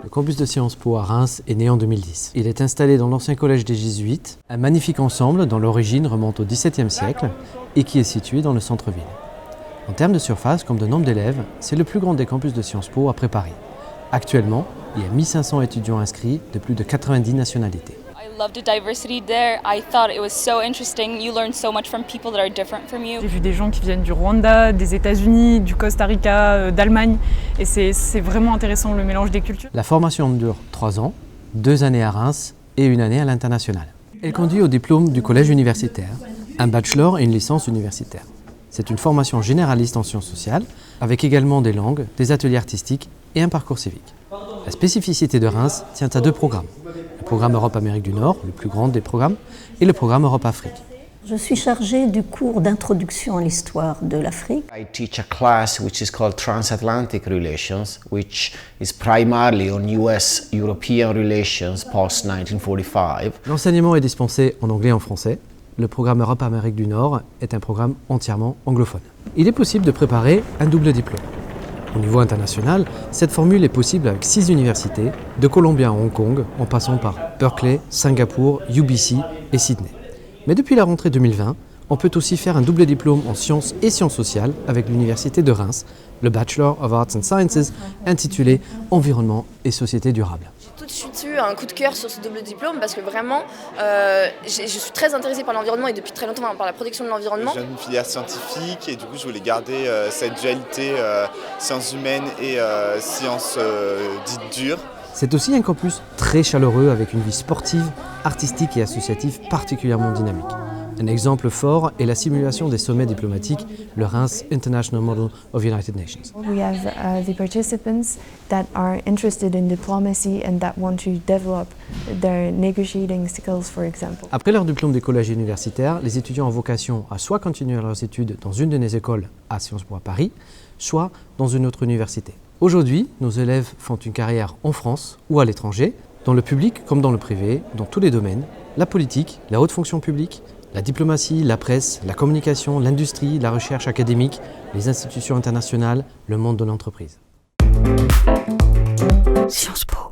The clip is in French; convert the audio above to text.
Le campus de Sciences Po à Reims est né en 2010. Il est installé dans l'ancien collège des Jésuites, un magnifique ensemble dont l'origine remonte au XVIIe siècle et qui est situé dans le centre-ville. En termes de surface comme de nombre d'élèves, c'est le plus grand des campus de Sciences Po après Paris. Actuellement, il y a 1500 étudiants inscrits de plus de 90 nationalités. I loved the diversity there. I thought it was so interesting. You learn so much from people that are different from you. J'ai vu des gens qui viennent du Rwanda, des États-Unis, du Costa Rica, d'Allemagne, et c'est vraiment intéressant le mélange des cultures. La formation dure 3 ans, 2 années à Reims et 1 année à l'international. Elle conduit au diplôme du collège universitaire, un bachelor et une licence universitaire. C'est une formation généraliste en sciences sociales, avec également des langues, des ateliers artistiques et un parcours civique. La spécificité de Reims tient à 2 programmes. Le programme Europe-Amérique du Nord, le plus grand des programmes, et le programme Europe-Afrique. Je suis chargée du cours d'introduction à l'histoire de l'Afrique. I teach a class which is called Transatlantic Relations, which is primarily on US-European relations post-1945. L'enseignement est dispensé en anglais et en français. Le programme Europe-Amérique du Nord est un programme entièrement anglophone. Il est possible de préparer un double diplôme. Au niveau international, cette formule est possible avec 6 universités, de Columbia à Hong Kong, en passant par Berkeley, Singapour, UBC et Sydney. Mais depuis la rentrée 2020, on peut aussi faire un double diplôme en sciences et sciences sociales avec l'Université de Reims, le Bachelor of Arts and Sciences, intitulé Environnement et Société durable. Tout de suite eu un coup de cœur sur ce double diplôme parce que vraiment, je suis très intéressée par l'environnement et depuis très longtemps par la protection de l'environnement. Je viens d'une filière scientifique et du coup je voulais garder cette dualité sciences humaines et sciences dites dures. C'est aussi un campus très chaleureux avec une vie sportive, artistique et associative particulièrement dynamique. Un exemple fort est la simulation des sommets diplomatiques, le Reims International Model of United Nations. We have the participants that are interested in diplomacy and that want to develop their negotiating skills, for example. Après leur diplôme des collèges universitaires, les étudiants ont vocation à soit continuer leurs études dans une de nos écoles à Sciences Po à Paris, soit dans une autre université. Aujourd'hui, nos élèves font une carrière en France ou à l'étranger, dans le public comme dans le privé, dans tous les domaines, la politique, la haute fonction publique, la diplomatie, la presse, la communication, l'industrie, la recherche académique, les institutions internationales, le monde de l'entreprise. Sciences Po.